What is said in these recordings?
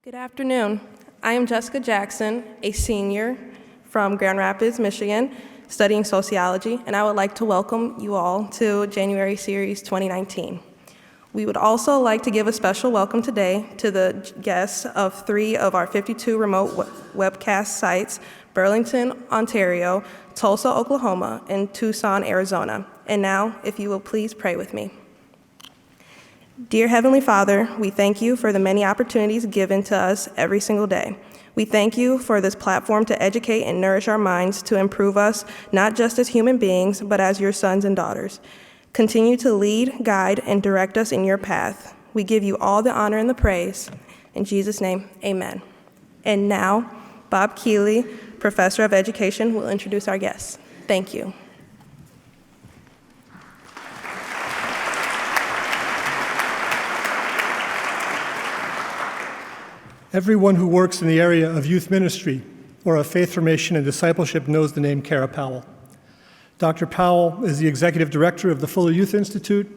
Good afternoon. I am Jessica Jackson, a senior from Grand Rapids, Michigan, studying sociology, and I would like to welcome you all to January Series 2019. We would also like to give a special welcome today to the guests of 3 of our 52 remote webcast sites, Burlington, Ontario, Tulsa, Oklahoma, and Tucson, Arizona. And now, if you will please pray with me. Dear Heavenly Father, we thank you for the many opportunities given to us every single day. We thank you for this platform to educate and nourish our minds to improve us, not just as human beings, but as your sons and daughters. Continue to lead, guide, and direct us in your path. We give you all the honor and the praise. In Jesus' name, amen. And now, Bob Keeley, Professor of Education, will introduce our guests. Thank you. Everyone who works in the area of youth ministry or of faith formation and discipleship knows the name Kara Powell. Dr. Powell is the executive director of the Fuller Youth Institute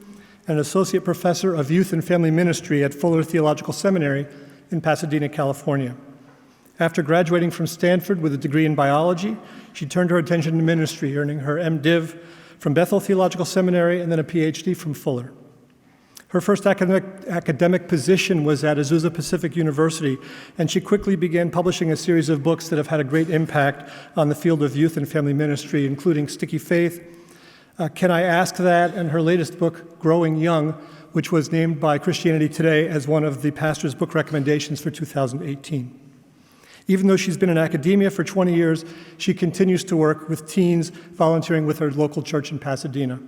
and associate professor of youth and family ministry at Fuller Theological Seminary in Pasadena, California. After graduating from Stanford with a degree in biology, she turned her attention to ministry, earning her MDiv from Bethel Theological Seminary and then a PhD from Fuller. Her first academic position was at Azusa Pacific University, and she quickly began publishing a series of books that have had a great impact on the field of youth and family ministry, including Sticky Faith, Can I Ask That, and her latest book, Growing Young, which was named by Christianity Today as one of the pastor's book recommendations for 2018. Even though she's been in academia for 20 years, she continues to work with teens, volunteering with her local church in Pasadena.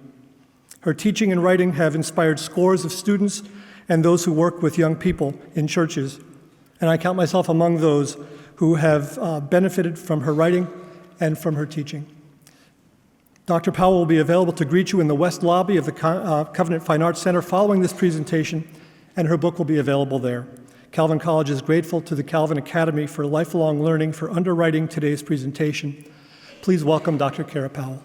Her teaching and writing have inspired scores of students and those who work with young people in churches, and I count myself among those who have benefited from her writing and from her teaching. Dr. Powell will be available to greet you in the West Lobby of the Covenant Fine Arts Center following this presentation, and her book will be available there. Calvin College is grateful to the Calvin Academy for lifelong learning for underwriting today's presentation. Please welcome Dr. Kara Powell.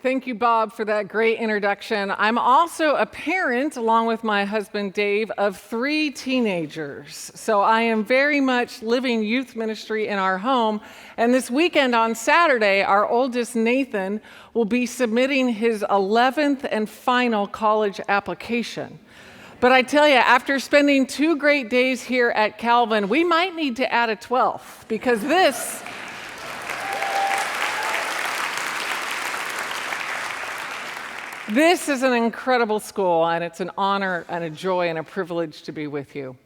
Thank you, Bob, for that great introduction. I'm also a parent, along with my husband, Dave, of 3 teenagers. So I am very much living youth ministry in our home. And this weekend on Saturday, our oldest, Nathan, will be submitting his 11th and final college application. But I tell you, after spending 2 great days here at Calvin, we might need to add a 12th, because this is an incredible school, and it's an honor and a joy and a privilege to be with you.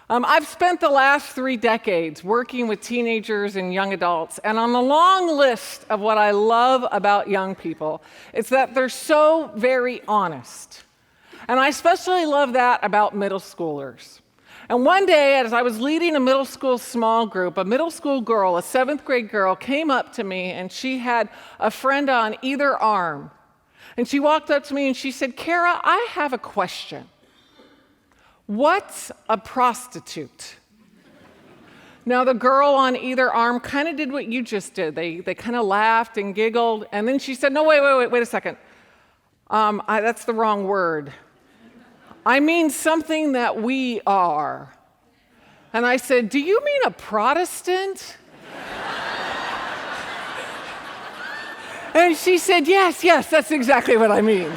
I've spent the last 3 decades working with teenagers and young adults, and on the long list of what I love about young people, it's that they're so very honest. And I especially love that about middle schoolers. And one day, as I was leading a middle school small group, a middle school girl, a 7th grade girl, came up to me, and she had a friend on either arm. And she walked up to me and she said, "Kara, I have a question. What's a prostitute?" Now, the girl on either arm kind of did what you just did. They kind of laughed and giggled. And then she said, "No, wait a second. That's the wrong word. I mean something that we are." And I said, "Do you mean a Protestant?" And she said, yes, that's exactly what I mean.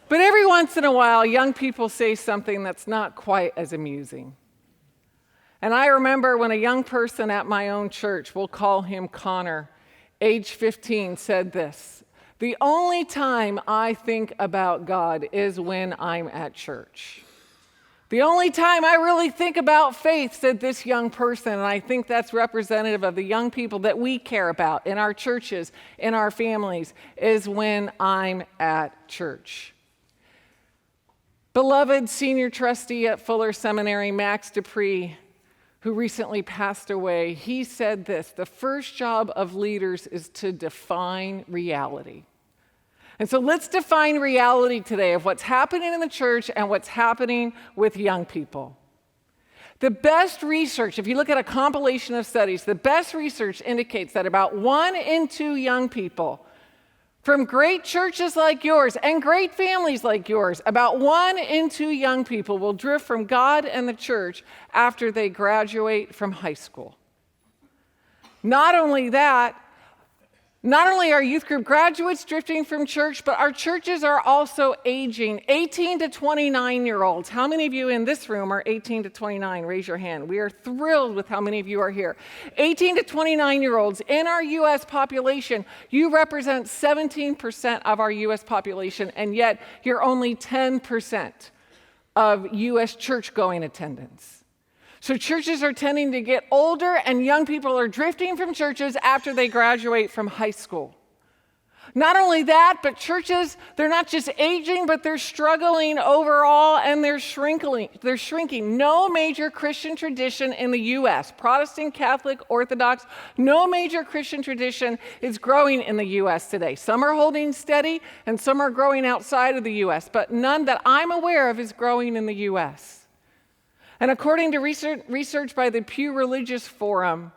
But every once in a while, young people say something that's not quite as amusing. And I remember when a young person at my own church, we'll call him Connor, age 15, said this: "The only time I think about God is when I'm at church. The only time I really think about faith," said this young person, and I think that's representative of the young people that we care about in our churches, in our families, is when I'm at church. Beloved senior trustee at Fuller Seminary, Max Dupree, who recently passed away, he said this: "The first job of leaders is to define reality." And so let's define reality today of what's happening in the church and what's happening with young people. The best research, if you look at a compilation of studies, the best research indicates that about 1 in 2 young people from great churches like yours and great families like yours, about 1 in 2 young people will drift from God and the church after they graduate from high school. Not only that, not only are youth group graduates drifting from church, but our churches are also aging. 18 to 29-year-olds. How many of you in this room are 18 to 29? Raise your hand. We are thrilled with how many of you are here. 18 to 29-year-olds in our U.S. population, you represent 17% of our U.S. population, and yet you're only 10% of U.S. church-going attendance. So churches are tending to get older, and young people are drifting from churches after they graduate from high school. Not only that, but churches, they're not just aging, but they're struggling overall, and they're shrinking. No major Christian tradition in the U.S., Protestant, Catholic, Orthodox, no major Christian tradition is growing in the U.S. today. Some are holding steady, and some are growing outside of the U.S., but none that I'm aware of is growing in the U.S. And according to research by the Pew Religious Forum,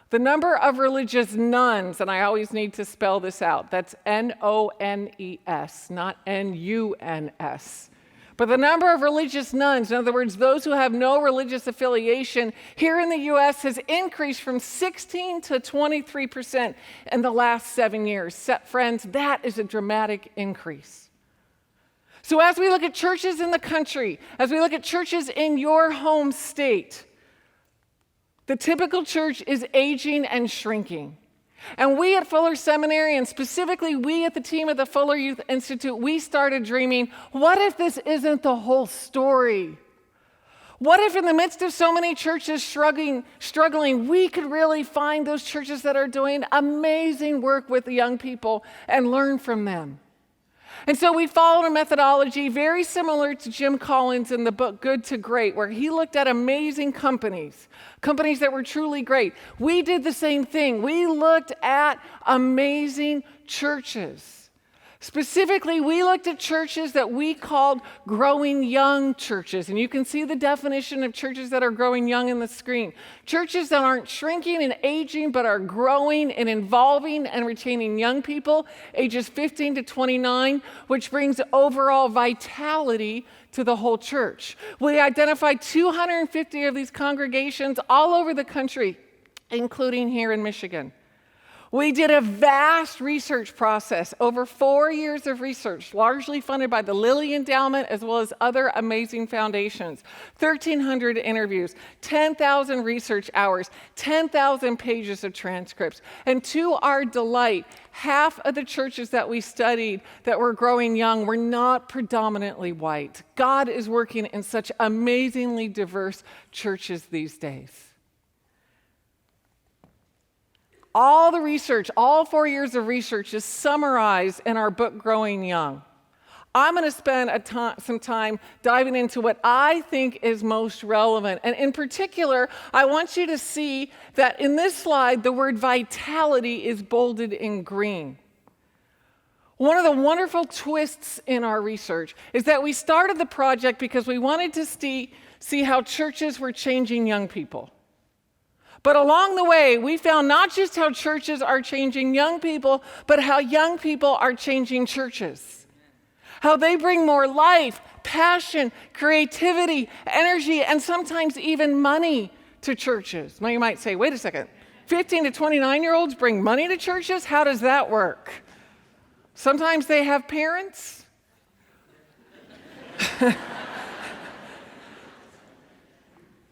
the number of religious nuns, and I always need to spell this out, that's N-O-N-E-S, not N-U-N-S. But the number of religious nuns, in other words, those who have no religious affiliation, here in the U.S. has increased from 16 to 23% in the last 7 years. Friends, that is a dramatic increase. So as we look at churches in the country, as we look at churches in your home state, the typical church is aging and shrinking. And we at Fuller Seminary, and specifically we at the team at the Fuller Youth Institute, we started dreaming, what if this isn't the whole story? What if in the midst of so many churches struggling, we could really find those churches that are doing amazing work with the young people and learn from them? And so we followed a methodology very similar to Jim Collins in the book Good to Great, where he looked at amazing companies that were truly great. We did the same thing. We looked at amazing churches. Specifically, we looked at churches that we called growing young churches. And you can see the definition of churches that are growing young in the screen. Churches that aren't shrinking and aging, but are growing and involving and retaining young people, ages 15 to 29, which brings overall vitality to the whole church. We identified 250 of these congregations all over the country, including here in Michigan. We did a vast research process, over 4 years of research, largely funded by the Lilly Endowment as well as other amazing foundations. 1,300 interviews, 10,000 research hours, 10,000 pages of transcripts. And to our delight, half of the churches that we studied that were growing young were not predominantly white. God is working in such amazingly diverse churches these days. All the research, all 4 years of research is summarized in our book, Growing Young. I'm going to spend some time diving into what I think is most relevant. And in particular, I want you to see that in this slide, the word vitality is bolded in green. One of the wonderful twists in our research is that we started the project because we wanted to see how churches were changing young people. But along the way, we found not just how churches are changing young people, but how young people are changing churches. How they bring more life, passion, creativity, energy, and sometimes even money to churches. Now you might say, wait a second, 15 to 29-year-olds bring money to churches? How does that work? Sometimes they have parents.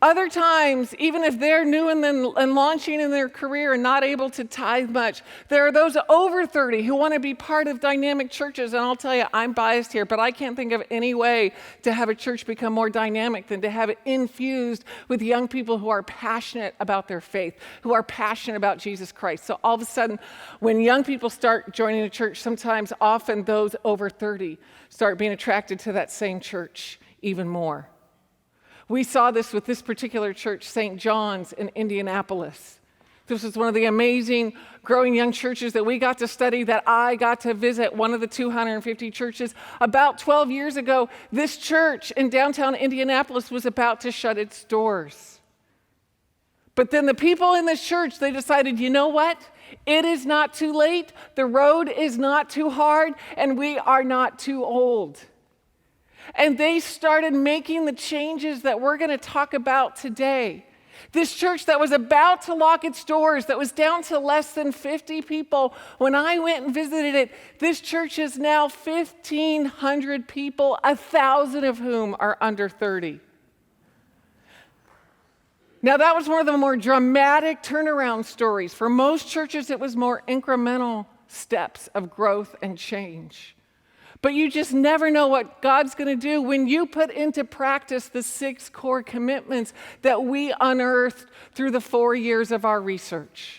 Other times, even if they're new and launching in their career and not able to tithe much, there are those over 30 who want to be part of dynamic churches. And I'll tell you, I'm biased here, but I can't think of any way to have a church become more dynamic than to have it infused with young people who are passionate about their faith, who are passionate about Jesus Christ. So all of a sudden, when young people start joining a church, sometimes often those over 30 start being attracted to that same church even more. We saw this with this particular church, St. John's in Indianapolis. This was one of the amazing growing young churches that we got to study, that I got to visit, one of the 250 churches. About 12 years ago, this church in downtown Indianapolis was about to shut its doors. But then the people in this church, they decided, you know what? It is not too late, the road is not too hard, and we are not too old. And they started making the changes that we're going to talk about today. This church that was about to lock its doors, that was down to less than 50 people, when I went and visited it, this church is now 1,500 people, 1,000 of whom are under 30. Now, that was one of the more dramatic turnaround stories. For most churches, it was more incremental steps of growth and change. But you just never know what God's going to do when you put into practice the 6 core commitments that we unearthed through the 4 years of our research.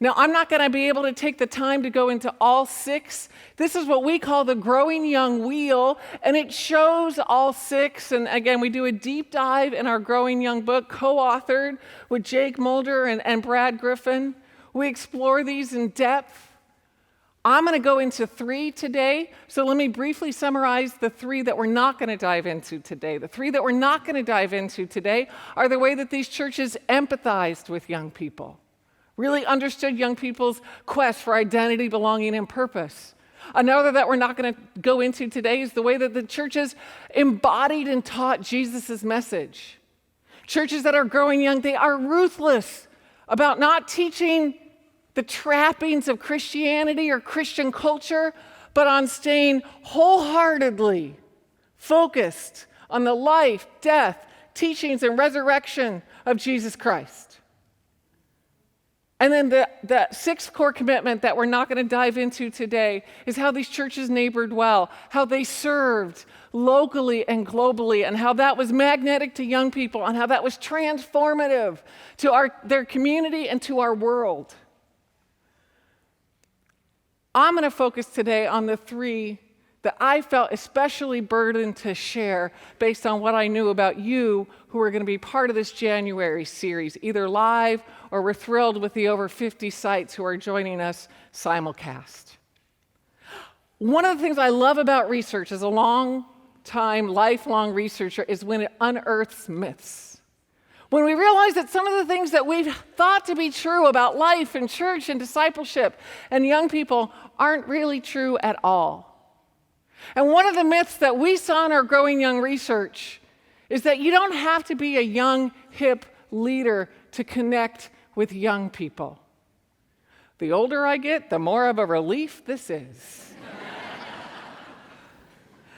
Now, I'm not going to be able to take the time to go into all 6. This is what we call the Growing Young Wheel, and it shows all 6. And again, we do a deep dive in our Growing Young book, co-authored with Jake Mulder and Brad Griffin. We explore these in depth. I'm going to go into 3 today, so let me briefly summarize the 3 that we're not going to dive into today. The 3 that we're not going to dive into today are the way that these churches empathized with young people, really understood young people's quest for identity, belonging, and purpose. Another that we're not going to go into today is the way that the churches embodied and taught Jesus' message. Churches that are growing young, they are ruthless about not teaching the trappings of Christianity or Christian culture, but on staying wholeheartedly focused on the life, death, teachings, and resurrection of Jesus Christ. And then the 6th core commitment that we're not going to dive into today is how these churches neighbored well, how they served locally and globally, and how that was magnetic to young people, and how that was transformative to their community and to our world. I'm going to focus today on the 3 that I felt especially burdened to share based on what I knew about you who are going to be part of this January series, either live or we're thrilled with the over 50 sites who are joining us simulcast. One of the things I love about research as a lifelong researcher is when it unearths myths. When we realize that some of the things that we've thought to be true about life and church and discipleship and young people aren't really true at all. And one of the myths that we saw in our Growing Young research is that you don't have to be a young, hip leader to connect with young people. The older I get, the more of a relief this is.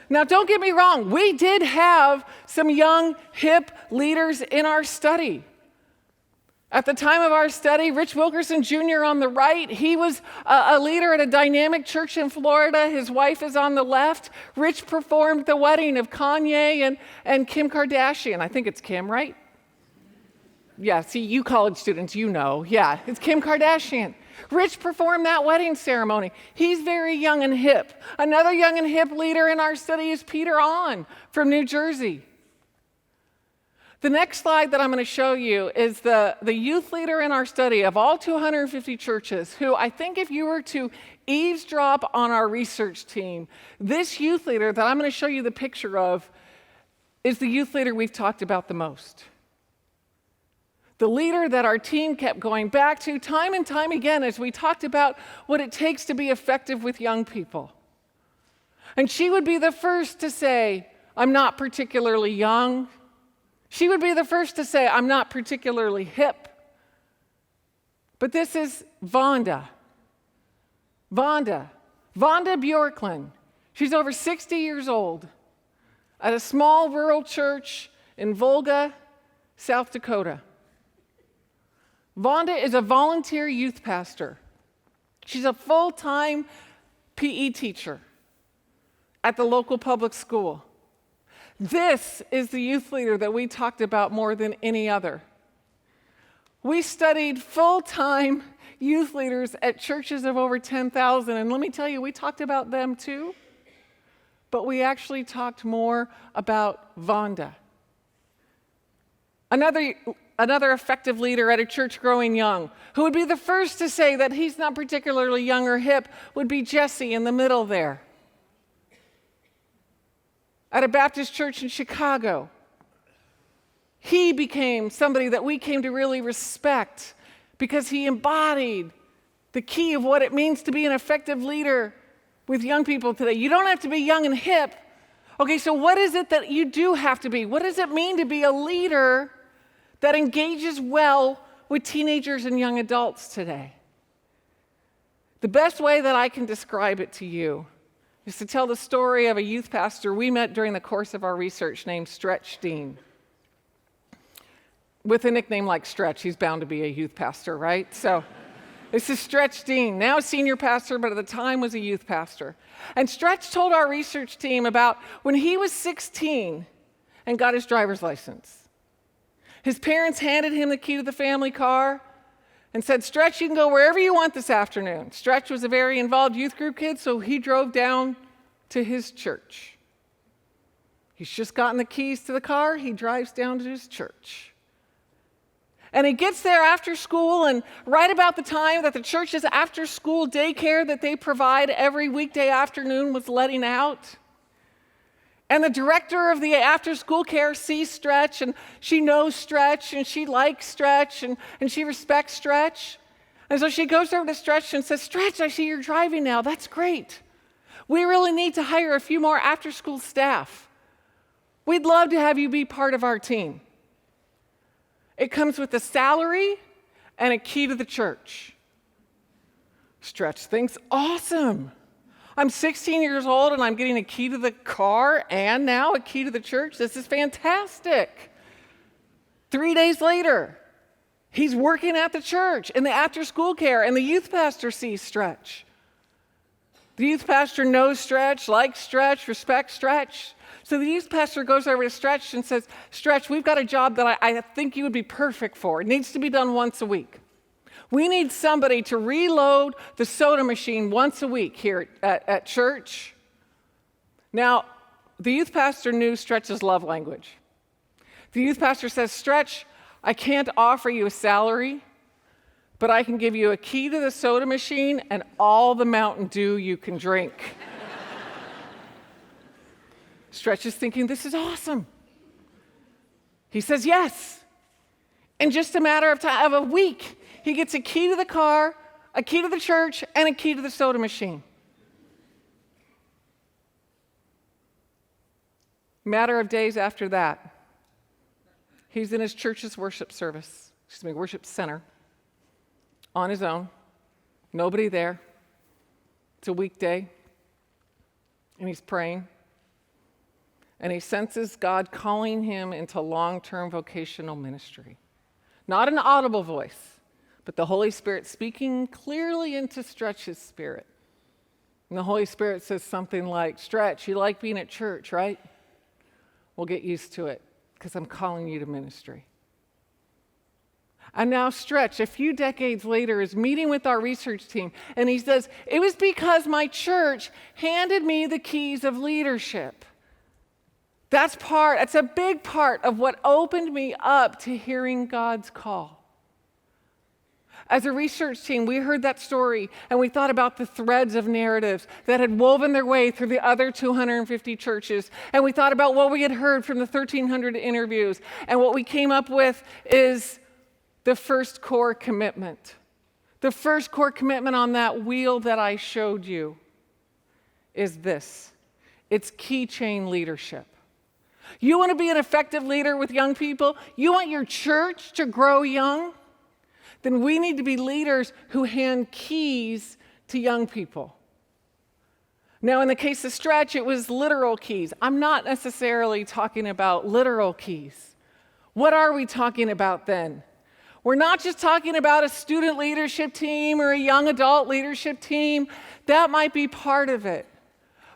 Now, don't get me wrong, we did have some young, hip leaders in our study. At the time of our study, Rich Wilkerson Jr. on the right, he was a leader at a dynamic church in Florida. His wife is on the left. Rich performed the wedding of Kanye and Kim Kardashian. I think it's Kim, right? Yeah, see, you college students, you know. Yeah, it's Kim Kardashian. Rich performed that wedding ceremony. He's very young and hip. Another young and hip leader in our study is Peter Ahn from New Jersey. The next slide that I'm going to show you is the youth leader in our study of all 250 churches, who I think if you were to eavesdrop on our research team, this youth leader that I'm going to show you the picture of is the youth leader we've talked about the most. The leader that our team kept going back to time and time again as we talked about what it takes to be effective with young people. And she would be the first to say, I'm not particularly young. She would be the first to say, I'm not particularly hip. But this is Vonda. Vonda Bjorklund. She's over 60 years old at a small rural church in Volga, South Dakota. Vonda is a volunteer youth pastor. She's a full-time PE teacher at the local public school. This is the youth leader that we talked about more than any other. We studied full-time youth leaders at churches of over 10,000, and let me tell you, we talked about them too, but we actually talked more about Vonda. Another effective leader at a church growing young, who would be the first to say that he's not particularly young or hip, would be Jesse in the middle there. At a Baptist church in Chicago. He became somebody that we came to really respect because he embodied the key of what it means to be an effective leader with young people today. You don't have to be young and hip. Okay, so what is it that you do have to be? What does it mean to be a leader that engages well with teenagers and young adults today? The best way that I can describe it to you is to tell the story of a youth pastor we met during the course of our research named Stretch Dean. With a nickname like Stretch, he's bound to be a youth pastor, right? So this is Stretch Dean, now a senior pastor, but at the time was a youth pastor. And Stretch told our research team about when he was 16 and got his driver's license. His parents handed him the key to the family car and said, Stretch, you can go wherever you want this afternoon. Stretch was a very involved youth group kid, so he drove down to his church. He's just gotten the keys to the car. He drives down to his church. And he gets there after school, and right about the time that the church's after-school daycare that they provide every weekday afternoon was letting out. And the director of the after-school care sees Stretch, and she knows Stretch, and she likes Stretch, and she respects Stretch. And so she goes over to Stretch and says, Stretch, I see you're driving now. That's great. We really need to hire a few more after-school staff. We'd love to have you be part of our team. It comes with a salary and a key to the church. Stretch thinks, awesome. I'm 16 years old and I'm getting a key to the car and now a key to the church. This is fantastic. 3 days later, he's working at the church in the after-school care, and the youth pastor sees Stretch. The youth pastor knows Stretch, likes Stretch, respects Stretch. So the youth pastor goes over to Stretch and says, Stretch, we've got a job that I think you would be perfect for. It needs to be done once a week. We need somebody to reload the soda machine once a week here at church. Now, the youth pastor knew Stretch's love language. The youth pastor says, Stretch, I can't offer you a salary, but I can give you a key to the soda machine and all the Mountain Dew you can drink. Stretch is thinking, this is awesome. He says yes. In just a matter of time, of a week, he gets a key to the car, a key to the church, and a key to the soda machine. Matter of days after that, he's in his church's worship center, on his own, nobody there. It's a weekday, and he's praying. And he senses God calling him into long-term vocational ministry. Not an audible voice, but the Holy Spirit speaking clearly into Stretch's spirit. And the Holy Spirit says something like, Stretch, you like being at church, right? Well, get used to it, because I'm calling you to ministry. And now Stretch, a few decades later, is meeting with our research team, and he says, it was because my church handed me the keys of leadership. That's a big part of what opened me up to hearing God's call. As a research team, we heard that story and we thought about the threads of narratives that had woven their way through the other 250 churches. And we thought about what we had heard from the 1,300 interviews. And what we came up with is the first core commitment. The first core commitment on that wheel that I showed you is this. It's Keychain leadership. You want to be an effective leader with young people? You want your church to grow young? Then we need to be leaders who hand keys to young people. Now, in the case of Stretch, it was literal keys. I'm not necessarily talking about literal keys. What are we talking about then? We're not just talking about a student leadership team or a young adult leadership team. That might be part of it.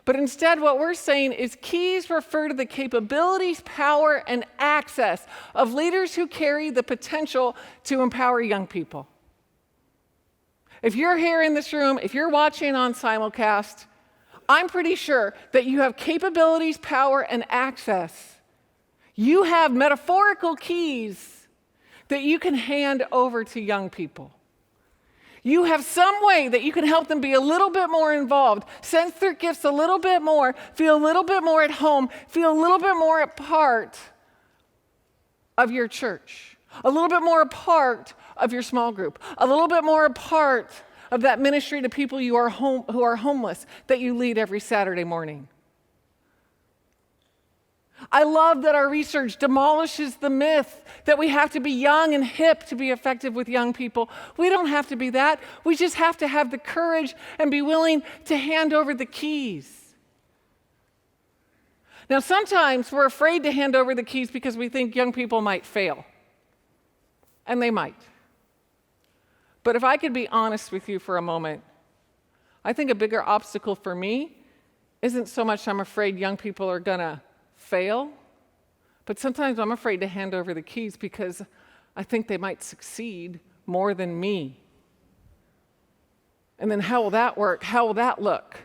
But instead, what we're saying is keys refer to the capabilities, power, and access of leaders who carry the potential to empower young people. If you're here in this room, if you're watching on simulcast, I'm pretty sure that you have capabilities, power, and access. You have metaphorical keys that you can hand over to young people. You have some way that you can help them be a little bit more involved, sense their gifts a little bit more, feel a little bit more at home, feel a little bit more at part of your church, a little bit more a part of your small group, a little bit more a part of that ministry to people who are homeless that you lead every Saturday morning. I love that our research demolishes the myth that we have to be young and hip to be effective with young people. We don't have to be that. We just have to have the courage and be willing to hand over the keys. Now, sometimes we're afraid to hand over the keys because we think young people might fail. And they might. But if I could be honest with you for a moment, I think a bigger obstacle for me isn't so much I'm afraid young people are going to fail, but sometimes I'm afraid to hand over the keys because I think they might succeed more than me. And then how will that work? How will that look?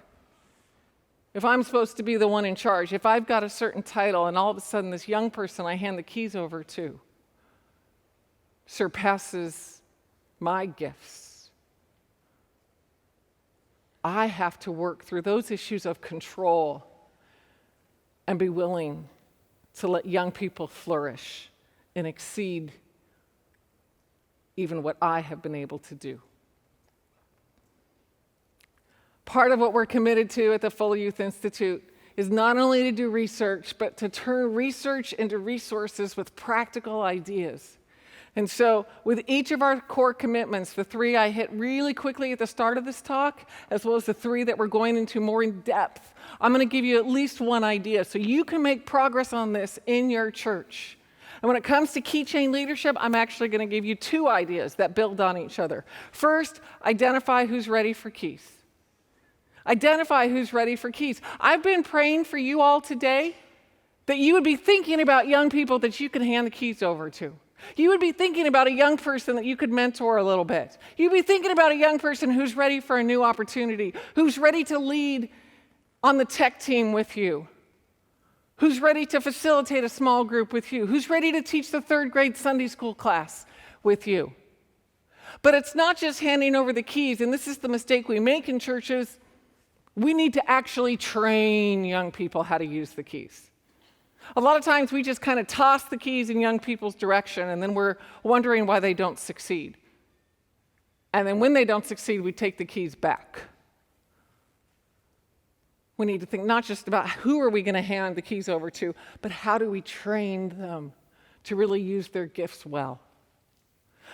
If I'm supposed to be the one in charge, if I've got a certain title and all of a sudden this young person I hand the keys over to surpasses my gifts, I have to work through those issues of control and be willing to let young people flourish and exceed even what I have been able to do. Part of what we're committed to at the Fuller Youth Institute is not only to do research, but to turn research into resources with practical ideas. And so with each of our core commitments, the three I hit really quickly at the start of this talk, as well as the three that we're going into more in depth, I'm going to give you at least one idea so you can make progress on this in your church. And when it comes to Keychain leadership, I'm actually going to give you two ideas that build on each other. First, identify who's ready for keys. Identify who's ready for keys. I've been praying for you all today that you would be thinking about young people that you can hand the keys over to. You would be thinking about a young person that you could mentor a little bit. You'd be thinking about a young person who's ready for a new opportunity, who's ready to lead on the tech team with you, who's ready to facilitate a small group with you, who's ready to teach the third grade Sunday school class with you. But it's not just handing over the keys, and this is the mistake we make in churches. We need to actually train young people how to use the keys. A lot of times we just kind of toss the keys in young people's direction, and then we're wondering why they don't succeed. And then when they don't succeed, we take the keys back. We need to think not just about who are we going to hand the keys over to, but how do we train them to really use their gifts well.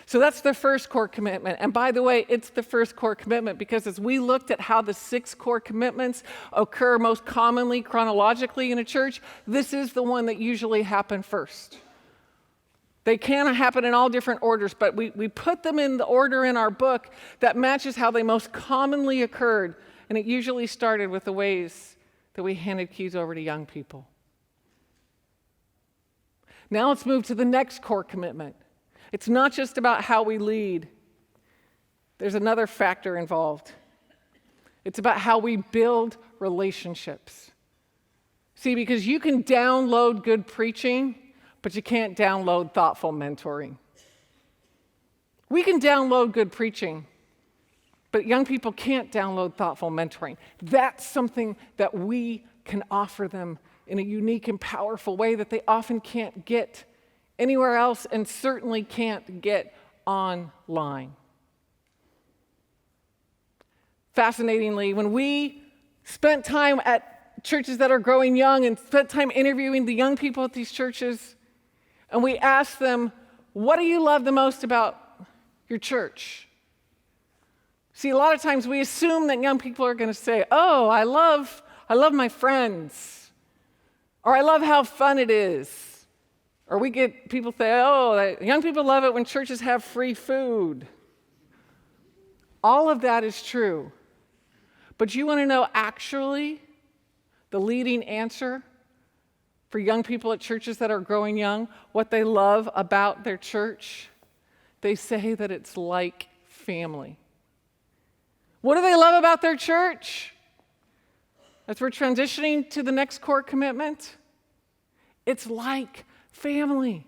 So that's the first core commitment. And by the way, it's the first core commitment because as we looked at how the 6 core commitments occur most commonly chronologically in a church, this is the one that usually happen first. They can happen in all different orders, but we put them in the order in our book that matches how they most commonly occurred. And it usually started with the ways that we handed keys over to young people. Now let's move to the next core commitment. It's not just about how we lead. There's another factor involved. It's about how we build relationships. See, because you can download good preaching, but you can't download thoughtful mentoring. We can download good preaching, but young people can't download thoughtful mentoring. That's something that we can offer them in a unique and powerful way that they often can't get anywhere else and certainly can't get online. Fascinatingly, when we spent time at churches that are growing young and spent time interviewing the young people at these churches, and we asked them, what do you love the most about your church? See, a lot of times we assume that young people are going to say, oh, I love my friends, or I love how fun it is. Or we get people say, oh, young people love it when churches have free food. All of that is true. But you want to know actually the leading answer for young people at churches that are growing young, what they love about their church? They say that it's like family. What do they love about their church? As we're transitioning to the next core commitment, it's like family.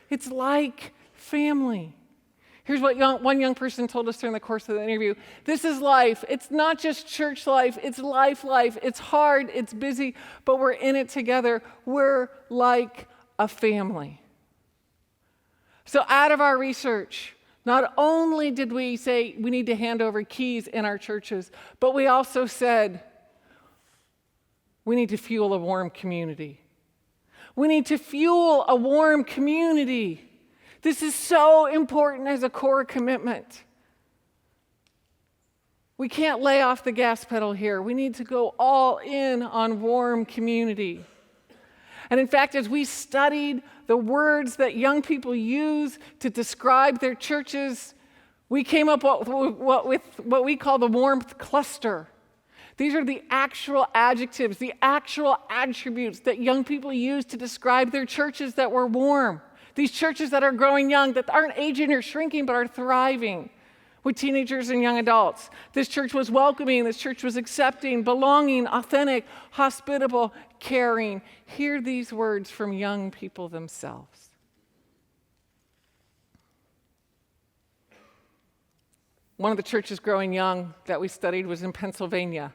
It's like family. Here's what one young person told us during the course of the interview. This is life. It's not just church life. It's life. It's hard. It's busy, but we're in it together. We're like a family. So out of our research, not only did we say we need to hand over keys in our churches, but we also said we need to fuel a warm community. We need to fuel a warm community. This is so important as a core commitment. We can't lay off the gas pedal here. We need to go all in on warm community. And in fact, as we studied the words that young people use to describe their churches, we came up with what we call the warmth cluster. These are the actual adjectives, the actual attributes that young people use to describe their churches that were warm. These churches that are growing young, that aren't aging or shrinking, but are thriving with teenagers and young adults. This church was welcoming, this church was accepting, belonging, authentic, hospitable, caring. Hear these words from young people themselves. One of the churches growing young that we studied was in Pennsylvania.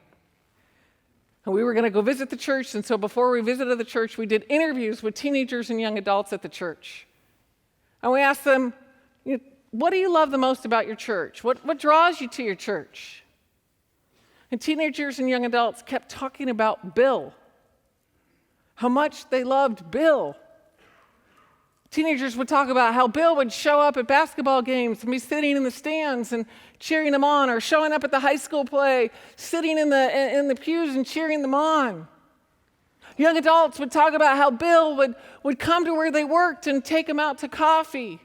And we were going to go visit the church, and so before we visited the church, we did interviews with teenagers and young adults at the church. And we asked them, what do you love the most about your church? What draws you to your church? And teenagers and young adults kept talking about Bill, how much they loved Bill. Teenagers would talk about how Bill would show up at basketball games and be sitting in the stands and cheering them on, or showing up at the high school play, sitting in the pews and cheering them on. Young adults would talk about how Bill would come to where they worked and take them out to coffee.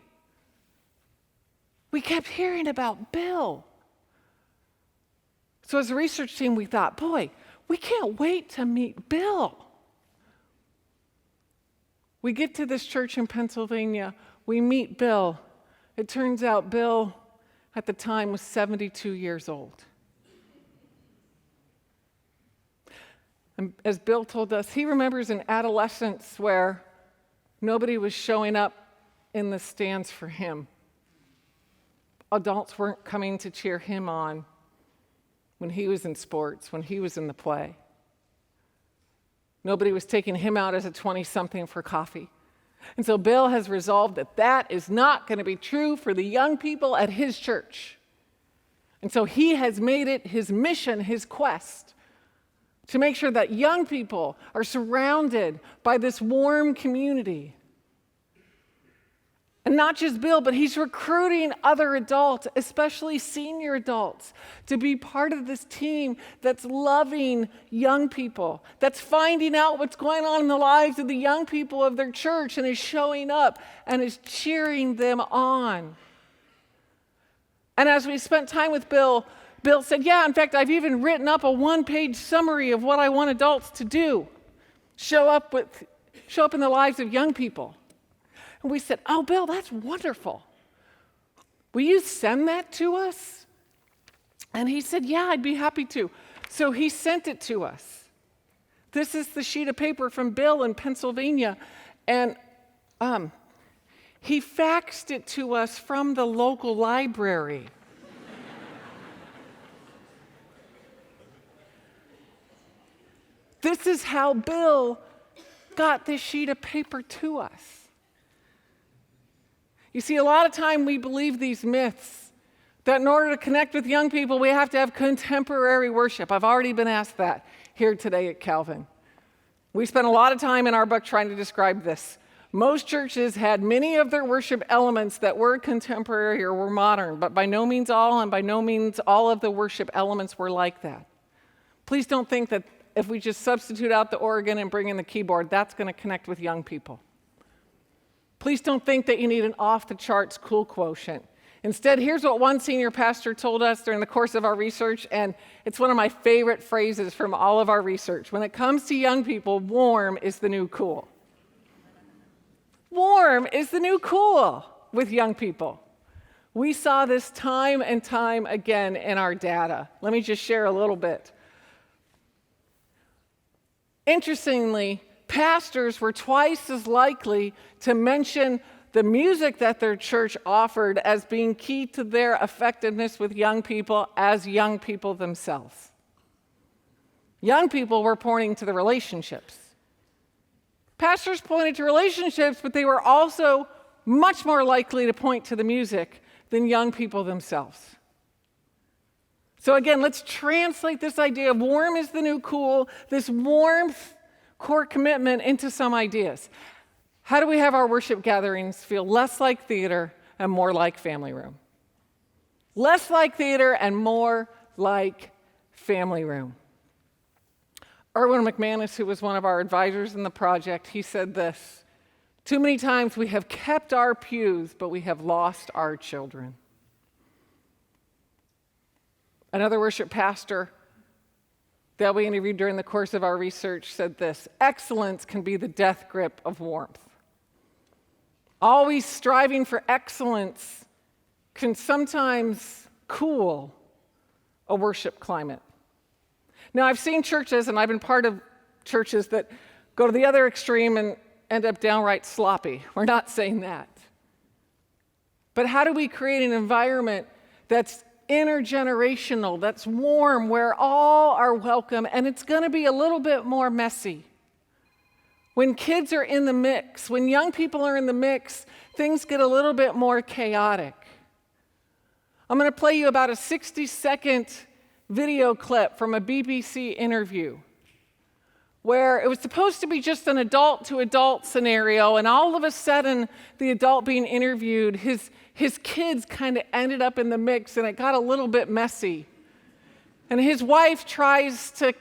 We kept hearing about Bill. So as a research team, we thought, boy, we can't wait to meet Bill. We get to this church in Pennsylvania. We meet Bill. It turns out Bill, at the time, was 72 years old. And as Bill told us, he remembers an adolescence where nobody was showing up in the stands for him. Adults weren't coming to cheer him on when he was in sports, when he was in the play. Nobody was taking him out as a 20-something for coffee. And so Bill has resolved that that is not going to be true for the young people at his church. And so he has made it his mission, his quest, to make sure that young people are surrounded by this warm community. And not just Bill, but he's recruiting other adults, especially senior adults, to be part of this team that's loving young people, that's finding out what's going on in the lives of the young people of their church and is showing up and is cheering them on. And as we spent time with Bill, Bill said, yeah, in fact, I've even written up a one-page summary of what I want adults to do. Show up in the lives of young people. And we said, oh, Bill, that's wonderful. Will you send that to us? And he said, yeah, I'd be happy to. So he sent it to us. This is the sheet of paper from Bill in Pennsylvania. And he faxed it to us from the local library. This is how Bill got this sheet of paper to us. You see, a lot of time we believe these myths, that in order to connect with young people, we have to have contemporary worship. I've already been asked that here today at Calvin. We spent a lot of time in our book trying to describe this. Most churches had many of their worship elements that were contemporary or were modern, but by no means all, and by no means all of the worship elements were like that. Please don't think that if we just substitute out the organ and bring in the keyboard, that's going to connect with young people. Please don't think that you need an off-the-charts cool quotient. Instead, here's what one senior pastor told us during the course of our research, and it's one of my favorite phrases from all of our research. When it comes to young people, warm is the new cool. Warm is the new cool with young people. We saw this time and time again in our data. Let me just share a little bit. Interestingly, pastors were twice as likely to mention the music that their church offered as being key to their effectiveness with young people as young people themselves. Young people were pointing to the relationships. Pastors pointed to relationships, but they were also much more likely to point to the music than young people themselves. So again, let's translate this idea of warm is the new cool, this warmth, core commitment into some ideas. How do we have our worship gatherings feel less like theater and more like family room? Less like theater and more like family room. Erwin McManus, who was one of our advisors in the project, he said this: "Too many times we have kept our pews, but we have lost our children." Another worship pastor that we interviewed during the course of our research said this: "Excellence can be the death grip of warmth." Always striving for excellence can sometimes cool a worship climate. Now, I've seen churches, and I've been part of churches that go to the other extreme and end up downright sloppy. We're not saying that. But how do we create an environment that's intergenerational, that's warm, where all are welcome, and it's going to be a little bit more messy? When kids are in the mix, when young people are in the mix, things get a little bit more chaotic. I'm going to play you about a 60-second video clip from a BBC interview where it was supposed to be just an adult-to-adult scenario, and all of a sudden, the adult being interviewed, his kids kind of ended up in the mix, and it got a little bit messy. And his wife tries to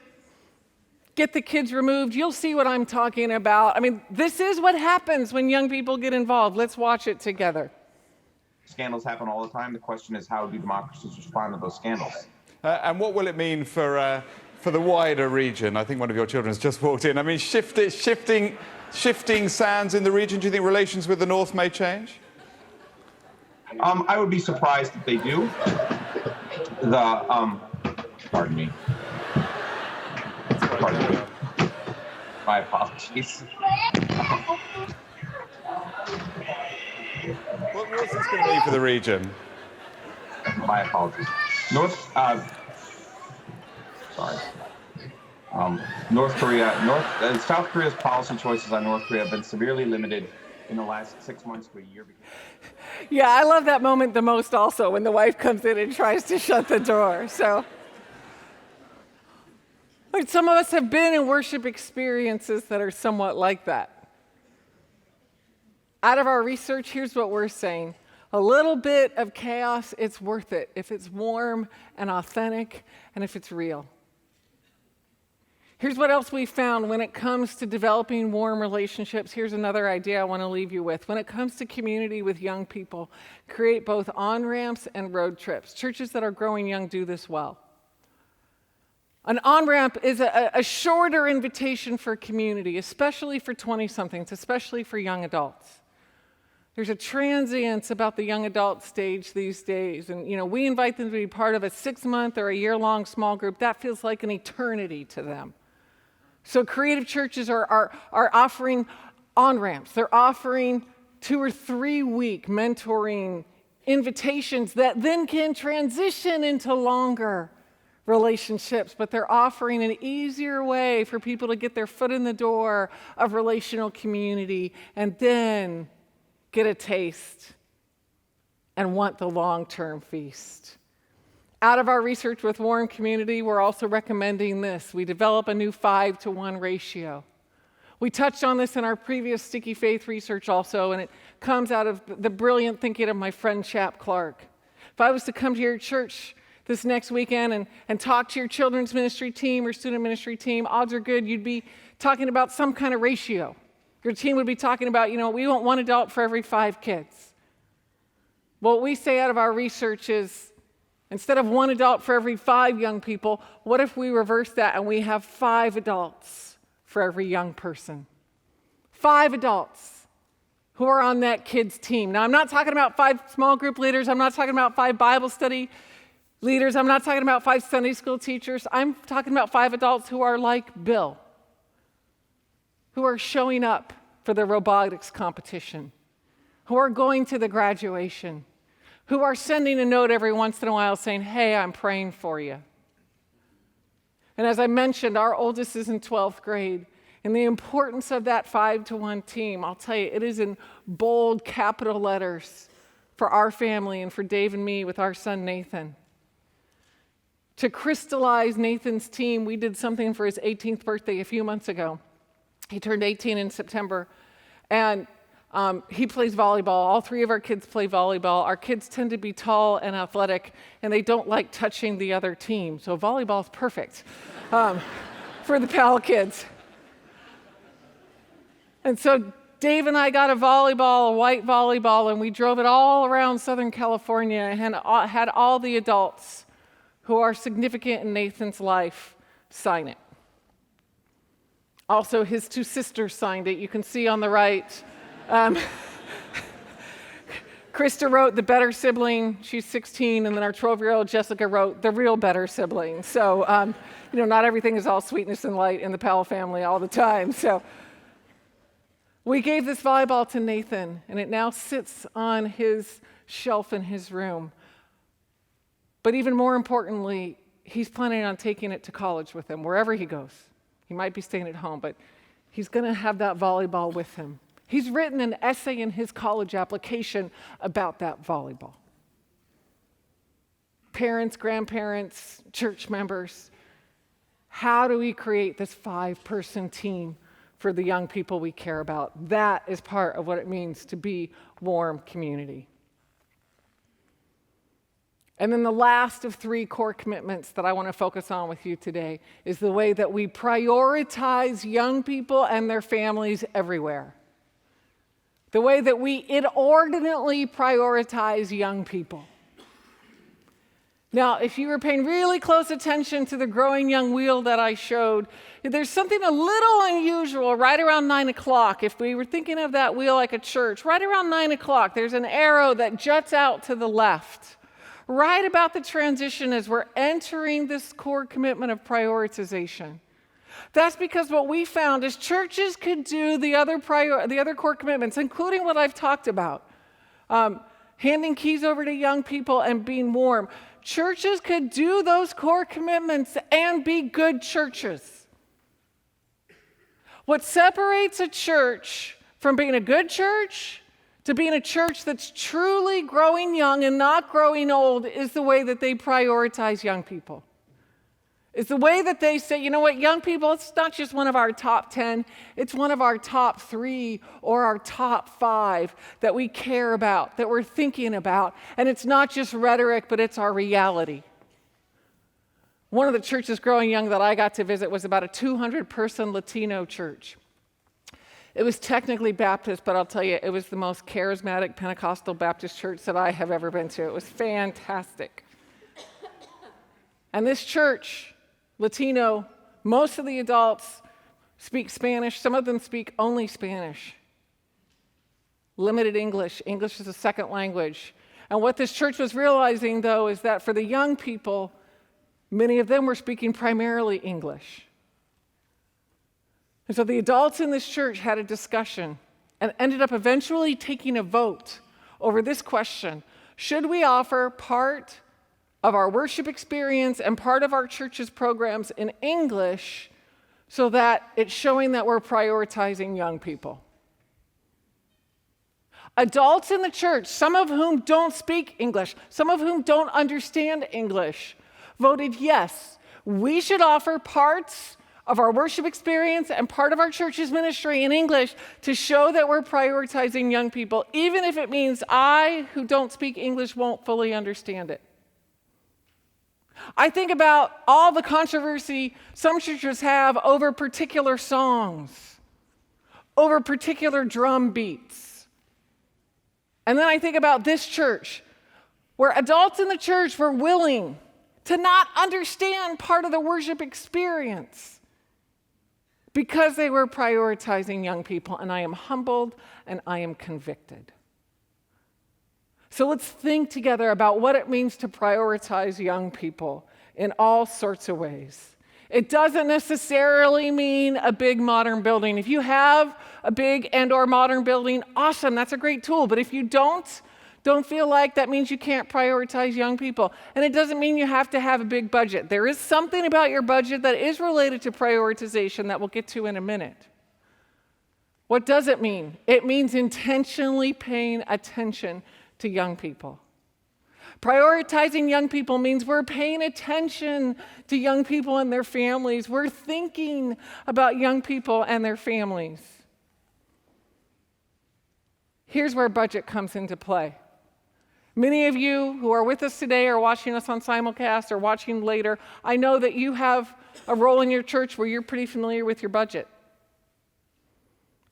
get the kids removed. You'll see what I'm talking about. I mean, this is what happens when young people get involved. Let's watch it together. Scandals happen all the time. The question is, how do democracies respond to those scandals? And what will it mean for the wider region? I think one of your children has just walked in. I mean, shifting sands in the region. Do you think relations with the North may change? I would be surprised if they do. Pardon me. My apologies. What's this going to mean for the region? My apologies. South Korea's policy choices on North Korea have been severely limited in the last 6 months to a year. Yeah, I love that moment the most also, when the wife comes in and tries to shut the door. So, some of us have been in worship experiences that are somewhat like that. Out of our research, here's what we're saying. A little bit of chaos, it's worth it if it's warm and authentic and if it's real. Here's what else we found when it comes to developing warm relationships. Here's another idea I want to leave you with. When it comes to community with young people, create both on-ramps and road trips. Churches that are growing young do this well. An on-ramp is a shorter invitation for community, especially for 20-somethings, especially for young adults. There's a transience about the young adult stage these days, and we invite them to be part of a 6-month or a year-long small group. That feels like an eternity to them. So creative churches are offering on-ramps. They're offering 2 or 3 week mentoring invitations that then can transition into longer relationships, but they're offering an easier way for people to get their foot in the door of relational community and then get a taste and want the long-term feast. Out of our research with Warm Community, we're also recommending this. We develop a new 5-to-1 ratio. We touched on this in our previous Sticky Faith research also, and it comes out of the brilliant thinking of my friend Chap Clark. If I was to come to your church this next weekend and talk to your children's ministry team or student ministry team, odds are good you'd be talking about some kind of ratio. Your team would be talking about, we want 1 adult for every 5 kids. What we say out of our research is, instead of 1 adult for every 5 young people, what if we reverse that and we have 5 adults for every young person? 5 adults who are on that kid's team. Now, I'm not talking about 5 small group leaders. I'm not talking about 5 Bible study leaders. I'm not talking about 5 Sunday school teachers. I'm talking about 5 adults who are like Bill, who are showing up for the robotics competition, who are going to the graduation, who are sending a note every once in a while saying, hey, I'm praying for you. And as I mentioned, our oldest is in 12th grade. And the importance of that 5-to-1 team, I'll tell you, it is in bold capital letters for our family and for Dave and me with our son Nathan. To crystallize Nathan's team, we did something for his 18th birthday a few months ago. He turned 18 in September, and he plays volleyball. All three of our kids play volleyball. Our kids tend to be tall and athletic, and they don't like touching the other team. So volleyball is perfect for the Powell kids. And so Dave and I got a volleyball, a white volleyball, and we drove it all around Southern California and had all the adults who are significant in Nathan's life sign it. Also, his two sisters signed it. You can see on the right. Krista wrote the better sibling, she's 16, and then our 12-year-old Jessica wrote the real better sibling. So, not everything is all sweetness and light in the Powell family all the time. So we gave this volleyball to Nathan, and it now sits on his shelf in his room. But even more importantly, he's planning on taking it to college with him, wherever he goes. He might be staying at home, but he's going to have that volleyball with him. He's written an essay in his college application about that volleyball. Parents, grandparents, church members, how do we create this 5-person team for the young people we care about? That is part of what it means to be warm community. And then the last of 3 core commitments that I want to focus on with you today is the way that we prioritize young people and their families everywhere. The way that we inordinately prioritize young people. Now, if you were paying really close attention to the growing young wheel that I showed, there's something a little unusual right around 9 o'clock. If we were thinking of that wheel like a church, right around 9 o'clock, there's an arrow that juts out to the left. Right about the transition as we're entering this core commitment of prioritization. That's because what we found is churches could do the other core commitments, including what I've talked about, handing keys over to young people and being warm. Churches could do those core commitments and be good churches. What separates a church from being a good church to being a church that's truly growing young and not growing old is the way that they prioritize young people. It's the way that they say, you know what, young people, it's not just one of our top 10, it's one of our top 3 or our top 5 that we care about, that we're thinking about. And it's not just rhetoric, but it's our reality. One of the churches growing young that I got to visit was about a 200-person Latino church. It was technically Baptist, but I'll tell you, it was the most charismatic Pentecostal Baptist church that I have ever been to. It was fantastic. And this church, Latino, most of the adults speak Spanish. Some of them speak only Spanish. Limited English. English is a second language. And what this church was realizing, though, is that for the young people, many of them were speaking primarily English. And so the adults in this church had a discussion and ended up eventually taking a vote over this question: should we offer part of our worship experience and part of our church's programs in English so that it's showing that we're prioritizing young people? Adults in the church, some of whom don't speak English, some of whom don't understand English, voted yes. We should offer parts of our worship experience and part of our church's ministry in English to show that we're prioritizing young people, even if it means I, who don't speak English, won't fully understand it. I think about all the controversy some churches have over particular songs, over particular drum beats. And then I think about this church, where adults in the church were willing to not understand part of the worship experience because they were prioritizing young people, and I am humbled and I am convicted. So let's think together about what it means to prioritize young people in all sorts of ways. It doesn't necessarily mean a big modern building. If you have a big and/or modern building, awesome, that's a great tool. But if you don't feel like that means you can't prioritize young people. And it doesn't mean you have to have a big budget. There is something about your budget that is related to prioritization that we'll get to in a minute. What does it mean? It means intentionally paying attention to young people. Prioritizing young people means we're paying attention to young people and their families. We're thinking about young people and their families. Here's where budget comes into play. Many of you who are with us today or watching us on simulcast or watching later, I know that you have a role in your church where you're pretty familiar with your budget.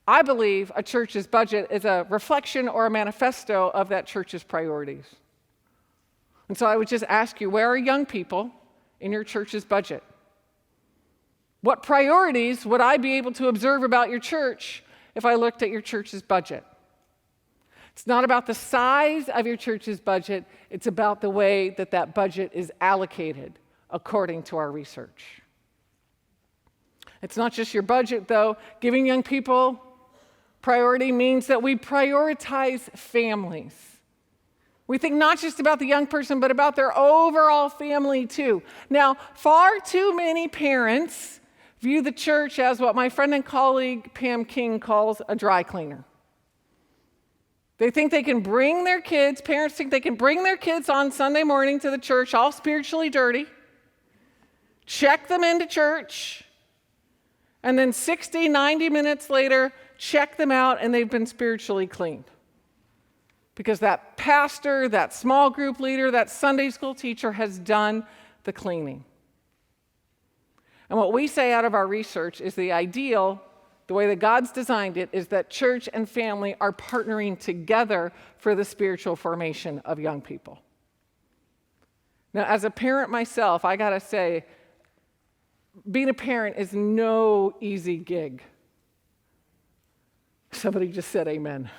I believe a church's budget is a reflection or a manifesto of that church's priorities. And so I would just ask you, where are young people in your church's budget? What priorities would I be able to observe about your church if I looked at your church's budget? It's not about the size of your church's budget, it's about the way that that budget is allocated according to our research. It's not just your budget, though. Giving young people priority means that we prioritize families. We think not just about the young person, but about their overall family, too. Now, far too many parents view the church as what my friend and colleague Pam King calls a dry cleaner. They think they can bring their kids, parents think they can bring their kids on Sunday morning to the church all spiritually dirty, check them into church, and then 60, 90 minutes later, check them out and they've been spiritually cleaned. Because that pastor, that small group leader, that Sunday school teacher has done the cleaning. And what we say out of our research is the ideal, the way that God's designed it, is that church and family are partnering together for the spiritual formation of young people. Now, as a parent myself, I gotta say, being a parent is no easy gig. Somebody just said amen.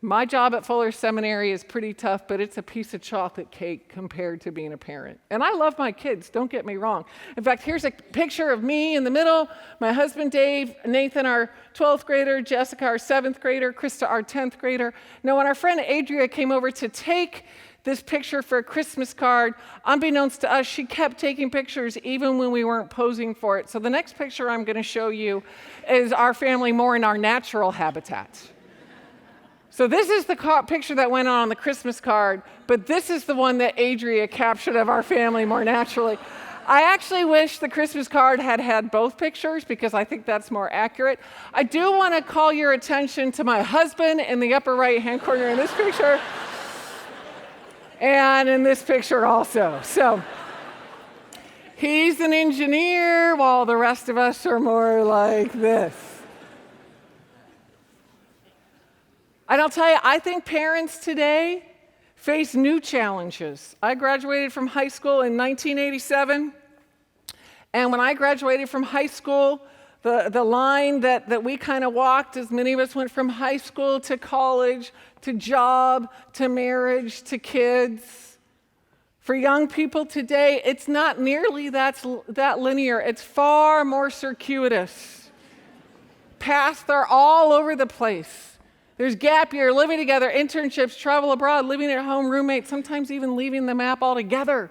My job at Fuller Seminary is pretty tough, but it's a piece of chocolate cake compared to being a parent. And I love my kids, don't get me wrong. In fact, here's a picture of me in the middle, my husband Dave, Nathan, our 12th grader, Jessica, our 7th grader, Krista, our 10th grader. Now, when our friend Adria came over to take this picture for a Christmas card, unbeknownst to us, she kept taking pictures even when we weren't posing for it. So the next picture I'm going to show you is our family more in our natural habitat. So this is the picture that went on the Christmas card, but this is the one that Adria captured of our family more naturally. I actually wish the Christmas card had had both pictures because I think that's more accurate. I do want to call your attention to my husband in the upper right-hand corner in this picture, and in this picture also. So he's an engineer while the rest of us are more like this. And I'll tell you, I think parents today face new challenges. I graduated from high school in 1987, and when I graduated from high school, the line that we kind of walked, as many of us went from high school to college, to job, to marriage, to kids. For young people today, it's not nearly that linear. It's far more circuitous. Paths are all over the place. There's gap year, living together, internships, travel abroad, living at home, roommates, sometimes even leaving the map altogether.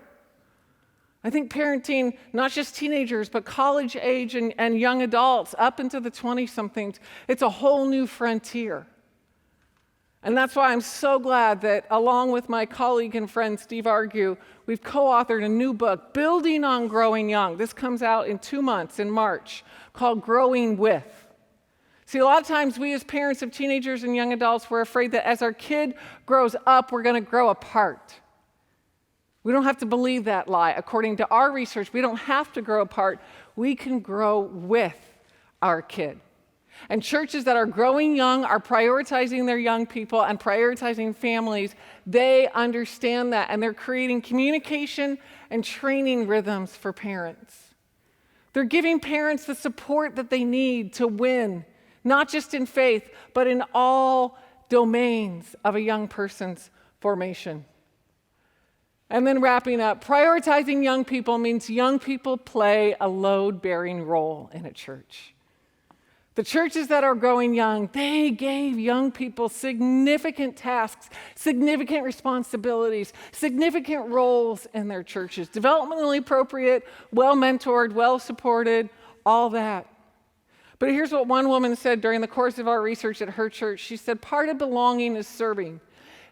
I think parenting, not just teenagers, but college age and young adults up into the 20-somethings, it's a whole new frontier. And that's why I'm so glad that along with my colleague and friend Steve Argue, we've co-authored a new book, Building on Growing Young. This comes out in 2 months, in March, called Growing With. See, a lot of times we as parents of teenagers and young adults, we're afraid that as our kid grows up, we're going to grow apart. We don't have to believe that lie. According to our research, we don't have to grow apart. We can grow with our kid. And churches that are growing young are prioritizing their young people and prioritizing families. They understand that, and they're creating communication and training rhythms for parents. They're giving parents the support that they need to win, not just in faith, but in all domains of a young person's formation. And then wrapping up, prioritizing young people means young people play a load-bearing role in a church. The churches that are growing young, they gave young people significant tasks, significant responsibilities, significant roles in their churches, developmentally appropriate, well-mentored, well-supported, all that. But here's what one woman said during the course of our research at her church. She said, part of belonging is serving.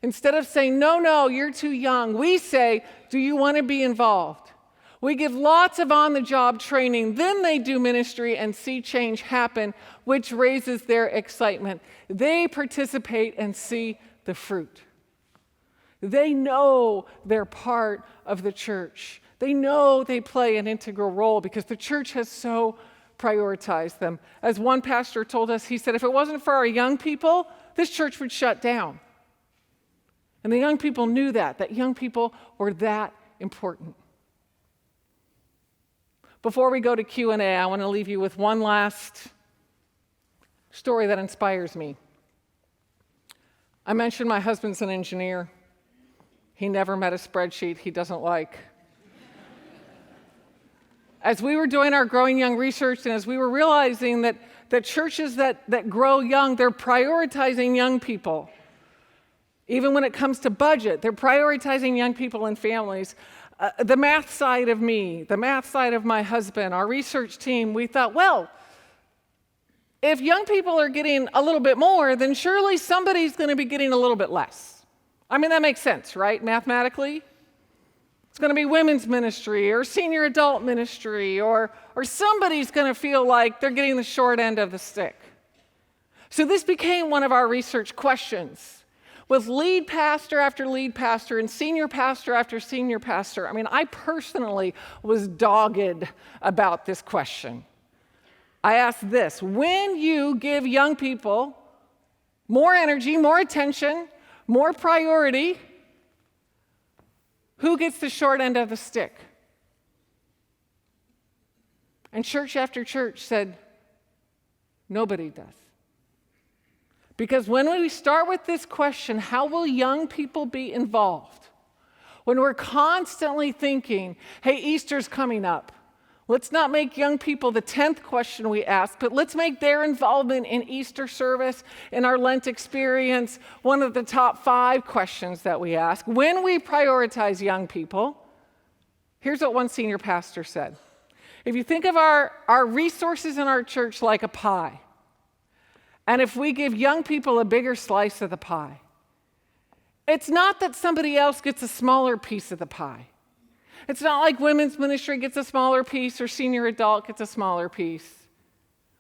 Instead of saying, no, you're too young, we say, do you want to be involved? We give lots of on-the-job training, then they do ministry and see change happen, which raises their excitement. They participate and see the fruit. They know they're part of the church. They know they play an integral role because the church has so prioritized them. As one pastor told us, he said, if it wasn't for our young people, this church would shut down. And the young people knew that young people were that important. Before we go to Q&A, I want to leave you with one last story that inspires me. I mentioned my husband's an engineer. He never met a spreadsheet he doesn't like. As we were doing our Growing Young research and as we were realizing that churches that grow young, they're prioritizing young people. Even when it comes to budget, they're prioritizing young people and families. The math side of me, the math side of my husband, our research team, we thought, well, if young people are getting a little bit more, then surely somebody's going to be getting a little bit less. I mean, that makes sense, right? Mathematically. It's going to be women's ministry or senior adult ministry, or somebody's going to feel like they're getting the short end of the stick. So this became one of our research questions. With lead pastor after lead pastor and senior pastor after senior pastor, I mean, I personally was dogged about this question. I asked this: when you give young people more energy, more attention, more priority, who gets the short end of the stick? And church after church said, nobody does. Because when we start with this question, how will young people be involved? When we're constantly thinking, hey, Easter's coming up. Let's not make young people the 10th question we ask, but let's make their involvement in Easter service, in our Lent experience, one of the top 5 questions that we ask. When we prioritize young people, here's what one senior pastor said. If you think of our resources in our church like a pie, and if we give young people a bigger slice of the pie, it's not that somebody else gets a smaller piece of the pie. It's not like women's ministry gets a smaller piece or senior adult gets a smaller piece.